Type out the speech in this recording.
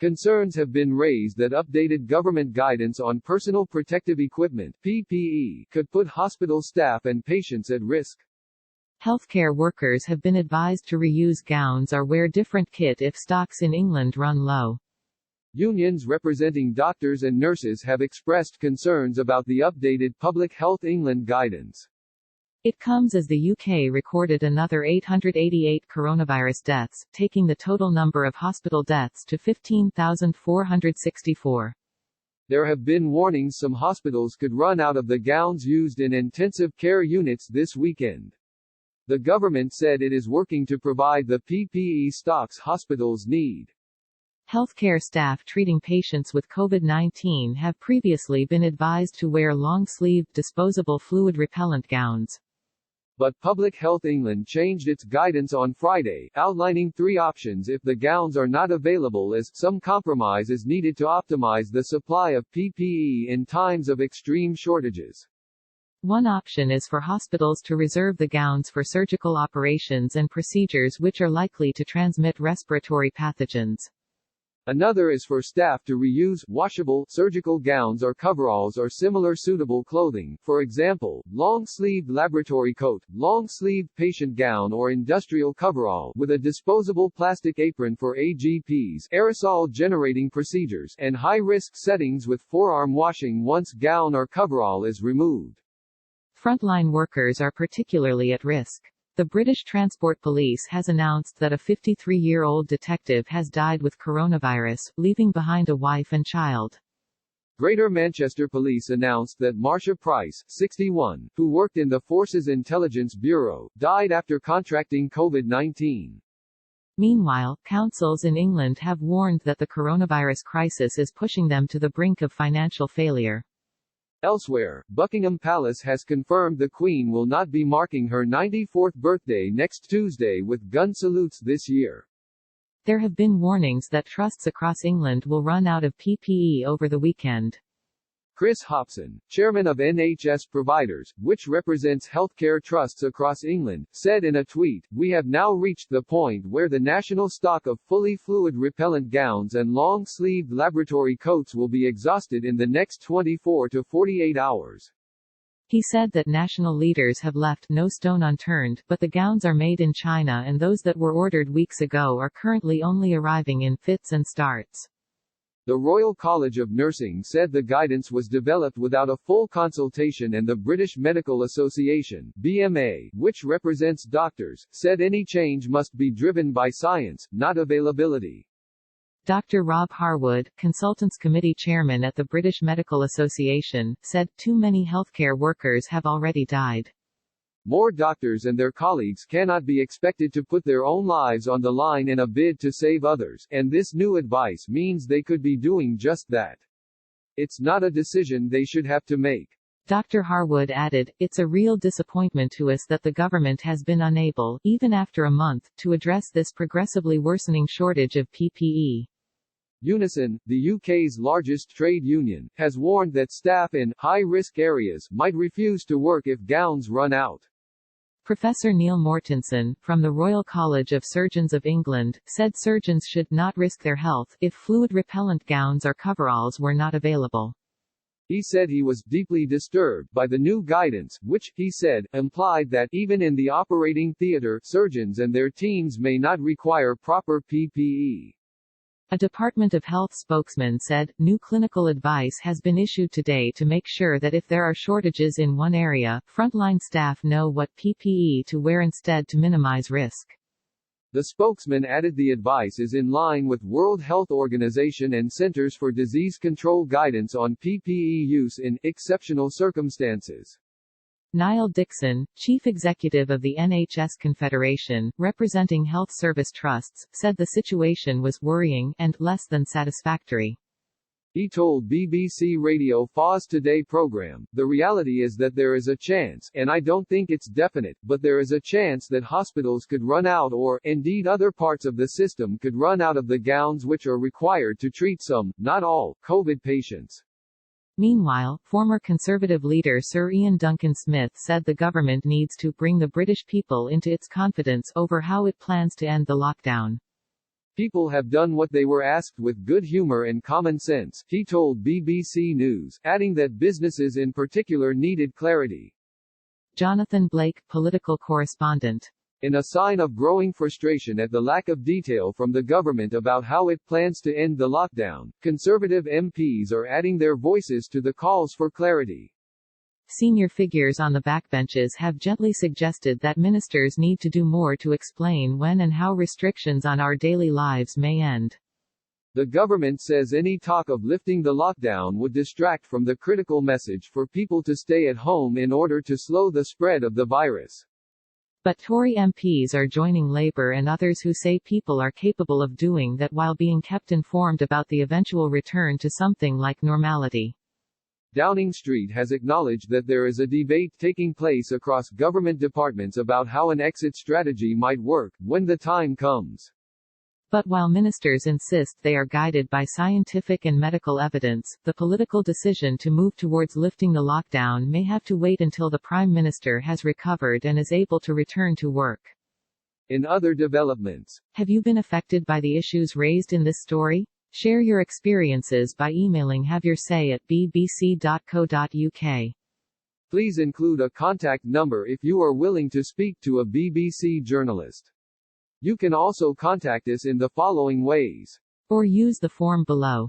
Concerns have been raised that updated government guidance on personal protective equipment (PPE) could put hospital staff and patients at risk. Healthcare workers have been advised to reuse gowns or wear different kit if stocks in England run low. Unions representing doctors and nurses have expressed concerns about the updated Public Health England guidance. It comes as the UK recorded another 888 coronavirus deaths, taking the total number of hospital deaths to 15,464. There have been warnings some hospitals could run out of the gowns used in intensive care units this weekend. The government said it is working to provide the PPE stocks hospitals need. Healthcare staff treating patients with COVID-19 have previously been advised to wear long-sleeved disposable fluid-repellent gowns. But Public Health England changed its guidance on Friday, outlining 3 options if the gowns are not available, as some compromise is needed to optimize the supply of PPE in times of extreme shortages. One option is for hospitals to reserve the gowns for surgical operations and procedures which are likely to transmit respiratory pathogens. Another is for staff to reuse washable surgical gowns or coveralls or similar suitable clothing, for example, long-sleeved laboratory coat, long-sleeved patient gown or industrial coverall, with a disposable plastic apron for AGPs, aerosol-generating procedures, and high-risk settings with forearm washing once gown or coverall is removed. Frontline workers are particularly at risk. The British Transport Police has announced that a 53-year-old detective has died with coronavirus, leaving behind a wife and child. Greater Manchester Police announced that Marcia Price, 61, who worked in the Forces Intelligence Bureau, died after contracting COVID-19. Meanwhile, councils in England have warned that the coronavirus crisis is pushing them to the brink of financial failure. Elsewhere, Buckingham Palace has confirmed the Queen will not be marking her 94th birthday next Tuesday with gun salutes this year. There have been warnings that trusts across England will run out of PPE over the weekend. Chris Hopson, chairman of NHS Providers, which represents healthcare trusts across England, said in a tweet, "We have now reached the point where the national stock of fully fluid-repellent gowns and long-sleeved laboratory coats will be exhausted in the next 24 to 48 hours." He said that national leaders have left no stone unturned, but the gowns are made in China and those that were ordered weeks ago are currently only arriving in fits and starts. The Royal College of Nursing said the guidance was developed without a full consultation, and the British Medical Association (BMA), which represents doctors, said any change must be driven by science, not availability. Dr. Rob Harwood, Consultants Committee Chairman at the British Medical Association, said, "Too many healthcare workers have already died. More doctors and their colleagues cannot be expected to put their own lives on the line in a bid to save others, and this new advice means they could be doing just that. It's not a decision they should have to make." Dr. Harwood added, "It's a real disappointment to us that the government has been unable, even after a month, to address this progressively worsening shortage of PPE." Unison, the UK's largest trade union, has warned that staff in high-risk areas might refuse to work if gowns run out. Professor Neil Mortensen, from the Royal College of Surgeons of England, said surgeons should not risk their health if fluid-repellent gowns or coveralls were not available. He said he was deeply disturbed by the new guidance, which, he said, implied that, even in the operating theatre, surgeons and their teams may not require proper PPE. A Department of Health spokesman said, "New clinical advice has been issued today to make sure that if there are shortages in one area, frontline staff know what PPE to wear instead to minimize risk." The spokesman added the advice is in line with World Health Organization and Centers for Disease Control guidance on PPE use in exceptional circumstances. Niall Dixon, chief executive of the NHS Confederation, representing health service trusts, said the situation was worrying and less than satisfactory. He told BBC Radio 4's Today program, "The reality is that there is a chance, and I don't think it's definite, but there is a chance that hospitals could run out or, indeed other parts of the system could run out of the gowns which are required to treat some, not all, COVID patients." Meanwhile, former Conservative leader Sir Ian Duncan Smith said the government needs to bring the British people into its confidence over how it plans to end the lockdown. People have done what they were asked with good humor and common sense, he told BBC News, adding that businesses in particular needed clarity. Jonathan Blake, political correspondent. In a sign of growing frustration at the lack of detail from the government about how it plans to end the lockdown, Conservative MPs are adding their voices to the calls for clarity. Senior figures on the backbenches have gently suggested that ministers need to do more to explain when and how restrictions on our daily lives may end. The government says any talk of lifting the lockdown would distract from the critical message for people to stay at home in order to slow the spread of the virus. But Tory MPs are joining Labour and others who say people are capable of doing that while being kept informed about the eventual return to something like normality. Downing Street has acknowledged that there is a debate taking place across government departments about how an exit strategy might work, when the time comes. But while ministers insist they are guided by scientific and medical evidence, the political decision to move towards lifting the lockdown may have to wait until the Prime Minister has recovered and is able to return to work. In other developments, have you been affected by the issues raised in this story? Share your experiences by emailing haveyoursay@bbc.co.uk. Please include a contact number if you are willing to speak to a BBC journalist. You can also contact us in the following ways. Or use the form below.